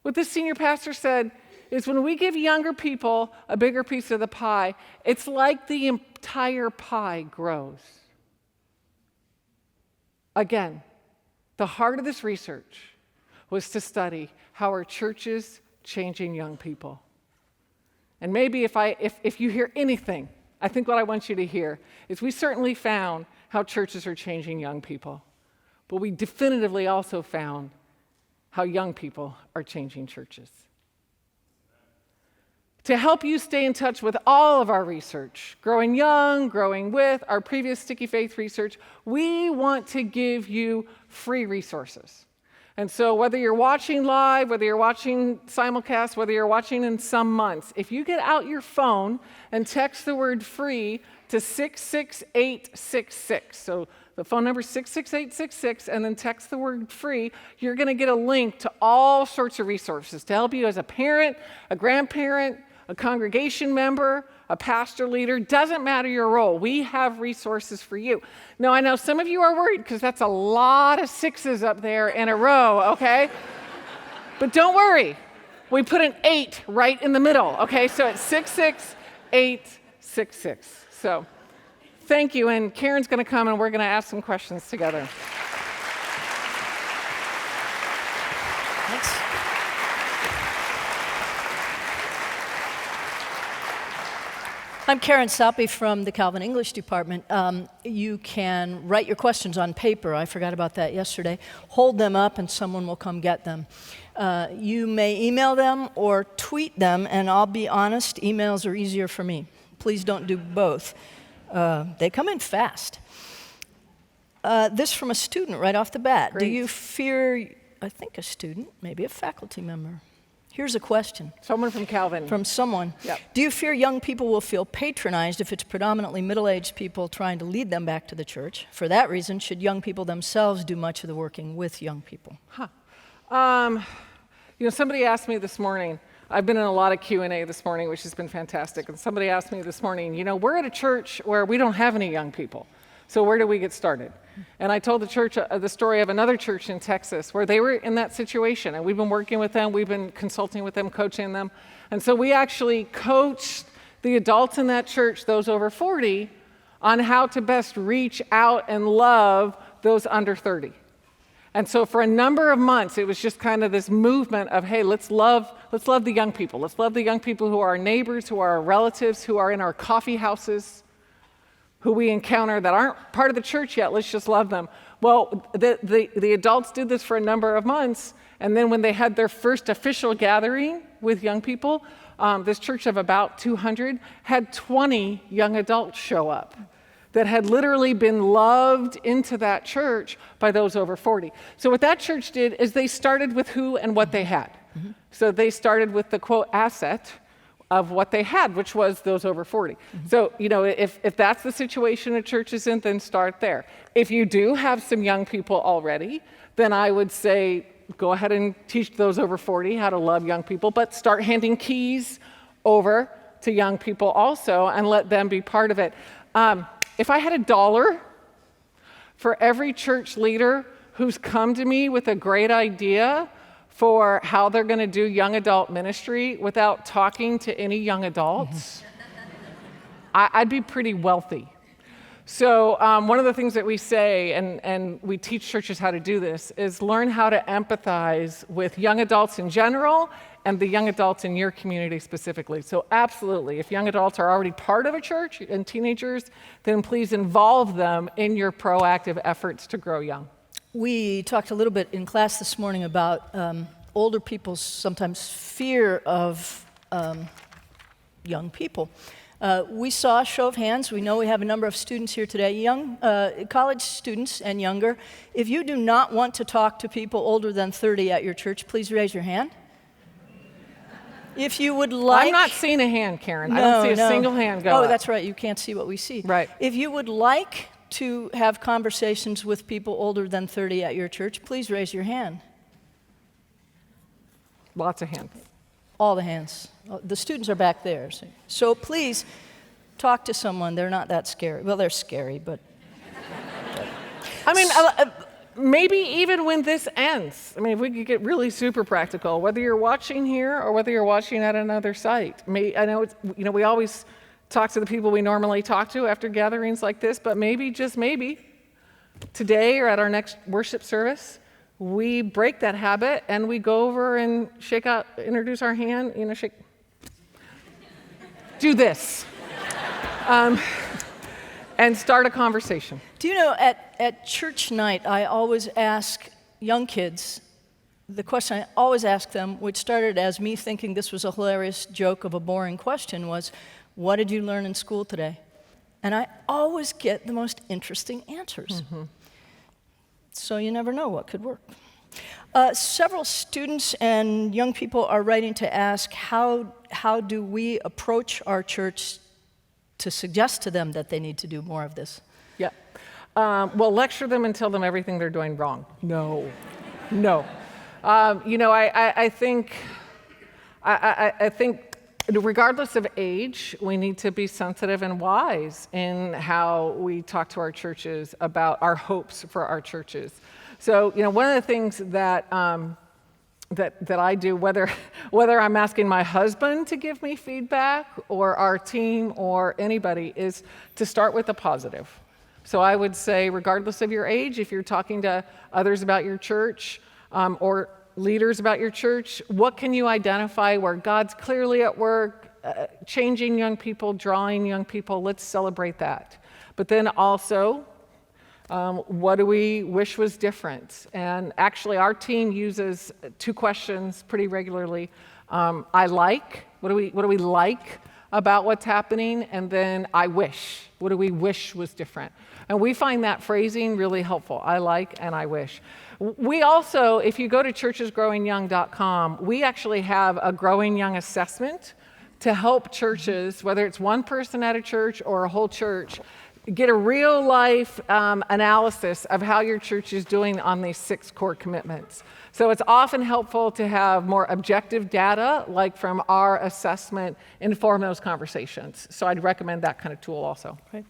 What this senior pastor said is when we give younger people a bigger piece of the pie, it's like the entire pie grows. Again, the heart of this research was to study how our churches changing young people. And maybe if you hear anything, I think what I want you to hear is we certainly found how churches are changing young people, but we definitively also found how young people are changing churches. To help you stay in touch with all of our research, Growing Young, Growing With, our previous Sticky Faith research, we want to give you free resources. And so whether you're watching live, whether you're watching simulcast, whether you're watching in some months, if you get out your phone and text the word free to 66866, so the phone number is 66866, and then text the word free, you're going to get a link to all sorts of resources to help you as a parent, a grandparent, a congregation member, a pastor leader, doesn't matter your role. We have resources for you. Now, I know some of you are worried because that's a lot of 6s up there in a row, okay? But don't worry. We put an 8 right in the middle, okay? So it's 66866. So thank you, and Karen's going to come and we're going to ask some questions together. Thanks. I'm Karen Soppy from the Calvin English Department. You can write your questions on paper. I forgot about that yesterday. Hold them up and someone will come get them. You may email them or tweet them, and I'll be honest, emails are easier for me. Please don't do both. They come in fast. This from a student right off the bat. Great. Do you fear, I think a student, maybe a faculty member. Here's a question. Someone from Calvin. From someone. Yep. Do you fear young people will feel patronized if it's predominantly middle-aged people trying to lead them back to the church? For that reason, should young people themselves do much of the working with young people? Somebody asked me this morning, I've been in a lot of Q&A this morning, which has been fantastic, and somebody asked me this morning, we're at a church where we don't have any young people, so where do we get started? And I told the church the story of another church in Texas where they were in that situation, and we've been working with them, we've been consulting with them, coaching them, and so we actually coached the adults in that church, those over 40, on how to best reach out and love those under 30. And so for a number of months, it was just kind of this movement of, hey, let's love the young people. Let's love the young people who are our neighbors, who are our relatives, who are in our coffee houses, who we encounter that aren't part of the church yet. Let's just love them. Well, the adults did this for a number of months, and then when they had their first official gathering with young people, this church of about 200 had 20 young adults show up that had literally been loved into that church by those over 40. So what that church did is they started with who and what they had. Mm-hmm. So they started with the, quote, asset of what they had, which was those over 40. Mm-hmm. So, if that's the situation a church is in, then start there. If you do have some young people already, then I would say go ahead and teach those over 40 how to love young people, but start handing keys over to young people also and let them be part of it. If I had $1 for every church leader who's come to me with a great idea for how they're going to do young adult ministry without talking to any young adults, I'd be pretty wealthy. So one of the things that we say, and we teach churches how to do this, is learn how to empathize with young adults in general and the young adults in your community specifically. So absolutely, if young adults are already part of a church and teenagers, then please involve them in your proactive efforts to grow young. We talked a little bit in class this morning about older people's sometimes fear of young people. We saw a show of hands. We know we have a number of students here today, young college students and younger. If you do not want to talk to people older than 30 at your church, please raise your hand. If you would like... I'm not seeing a hand, Karen. I don't see a single hand go up. That's right. You can't see what we see. Right. If you would like to have conversations with people older than 30 at your church, please raise your hand. Lots of hands. All the hands. The students are back there. So please talk to someone. They're not that scary. Well, they're scary, but... I mean, maybe even when this ends, if we could get really super practical, whether you're watching here or whether you're watching at another site. I know we always talk to the people we normally talk to after gatherings like this, but maybe, just maybe, today or at our next worship service, we break that habit and we go over and introduce our hand, do this, and start a conversation. Do you know, at church night, I always ask young kids, the question I always ask them, which started as me thinking this was a hilarious joke of a boring question, was, what did you learn in school today? And I always get the most interesting answers. Mm-hmm. So you never know what could work. Several students and young people are writing to ask, how do we approach our church to suggest to them that they need to do more of this? Yeah. Well, lecture them and tell them everything they're doing wrong. No. I think regardless of age, we need to be sensitive and wise in how we talk to our churches about our hopes for our churches. So, one of the things that I do, whether I'm asking my husband to give me feedback or our team or anybody, is to start with the positive. So I would say, regardless of your age, if you're talking to others about your church or leaders about your church, what can you identify where God's clearly at work, changing young people, drawing young people? Let's celebrate that. But then also, what do we wish was different? And actually, our team uses 2 questions pretty regularly. I like, what do we like about what's happening? And then I wish, what do we wish was different? And we find that phrasing really helpful. I like and I wish. We also, if you go to churchesgrowingyoung.com, we actually have a Growing Young assessment to help churches, whether it's one person at a church or a whole church, get a real-life analysis of how your church is doing on these 6 core commitments. So it's often helpful to have more objective data, like from our assessment, inform those conversations. So I'd recommend that kind of tool also. Right.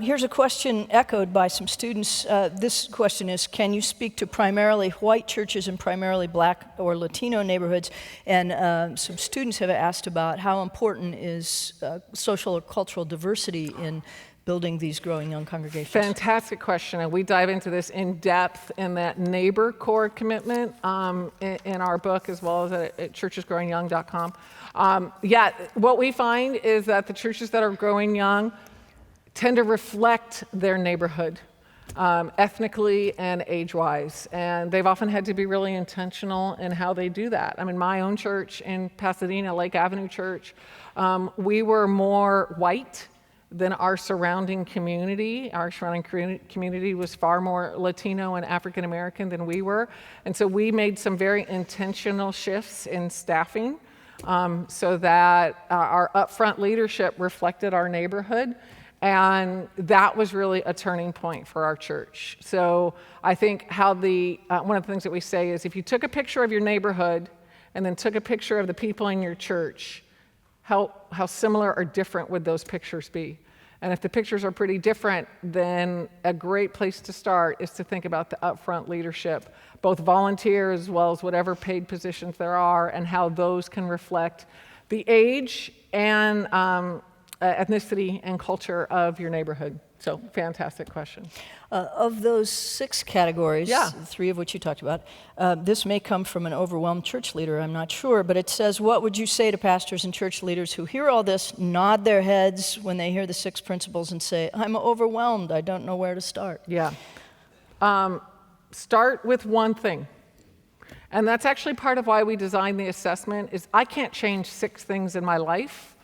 Here's a question echoed by some students. This question is, can you speak to primarily white churches and primarily Black or Latino neighborhoods? And some students have asked about how important is social or cultural diversity in building these growing young congregations? Fantastic question, and we dive into this in depth in that neighbor core commitment in our book, as well as at churchesgrowingyoung.com. Yeah, what we find is that the churches that are growing young tend to reflect their neighborhood, ethnically and age-wise, and they've often had to be really intentional in how they do that. I mean, my own church in Pasadena, Lake Avenue Church, we were more white than our surrounding community. Our surrounding community was far more Latino and African American than we were. And so we made some very intentional shifts in staffing so that our upfront leadership reflected our neighborhood. And that was really a turning point for our church. So I think how one of the things that we say is, if you took a picture of your neighborhood and then took a picture of the people in your church, how similar or different would those pictures be? And if the pictures are pretty different, then a great place to start is to think about the upfront leadership, both volunteer as well as whatever paid positions there are, and how those can reflect the age and ethnicity and culture of your neighborhood. So, fantastic question. Of those 6 categories, Yeah. 3 of which you talked about, this may come from an overwhelmed church leader, I'm not sure, but it says, what would you say to pastors and church leaders who hear all this, nod their heads when they hear the 6 principles and say, I'm overwhelmed, I don't know where to start? Yeah. Start with one thing. And that's actually part of why we designed the assessment, is I can't change 6 things in my life.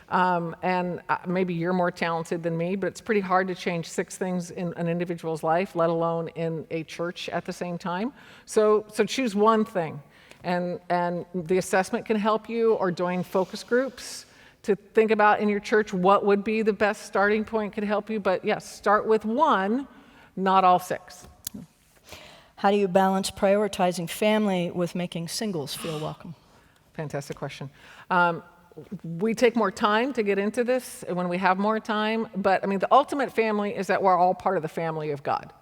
And maybe you're more talented than me, but it's pretty hard to change 6 things in an individual's life, let alone in a church at the same time. So choose one thing. And the assessment can help you, or doing focus groups to think about in your church what would be the best starting point could help you. But yes, start with one, not all 6. How do you balance prioritizing family with making singles feel welcome? Fantastic question. We take more time to get into this when we have more time, but I mean, the ultimate family is that we're all part of the family of God.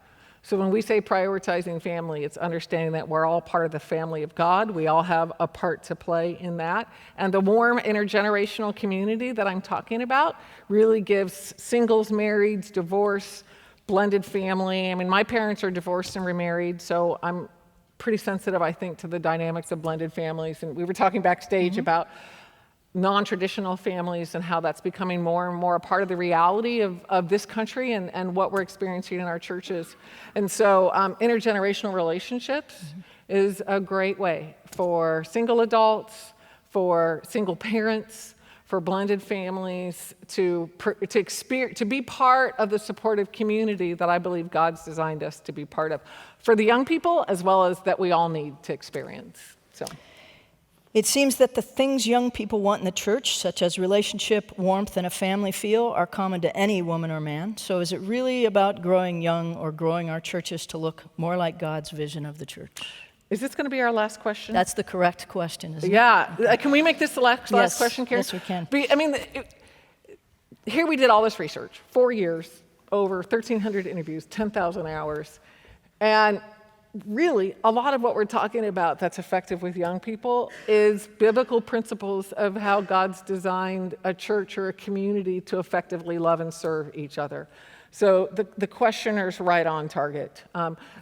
So when we say prioritizing family, it's understanding that we're all part of the family of God. We all have a part to play in that. And the warm intergenerational community that I'm talking about really gives singles, marrieds, divorce, blended family. I mean, my parents are divorced and remarried, so I'm pretty sensitive, I think, to the dynamics of blended families. And we were talking backstage about non-traditional families and how that's becoming more and more a part of the reality of this country and what we're experiencing in our churches. And so intergenerational relationships is a great way for single adults, for single parents, for blended families to be part of the supportive community that I believe God's designed us to be part of, for the young people as well as that we all need to experience. So. It seems that the things young people want in the church, such as relationship, warmth, and a family feel, are common to any woman or man. So is it really about growing young or growing our churches to look more like God's vision of the church? Is this going to be our last question? That's the correct question, isn't it? Yeah. Can we make this the last question, Karen? Yes, we can. I mean, here we did all this research, 4 years, over 1,300 interviews, 10,000 hours. And really, a lot of what we're talking about that's effective with young people is biblical principles of how God's designed a church or a community to effectively love and serve each other. So the questioner's right on target.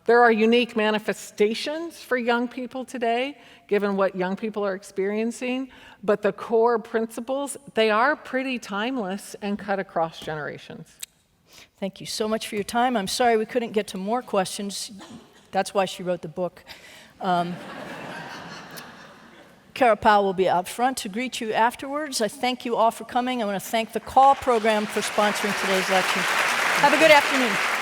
There are unique manifestations for young people today, given what young people are experiencing, but the core principles, they are pretty timeless and cut across generations. Thank you so much for your time. I'm sorry we couldn't get to more questions. That's why she wrote the book. Kara Powell will be out front to greet you afterwards. I thank you all for coming. I want to thank the Call program for sponsoring today's lecture. Have a good afternoon.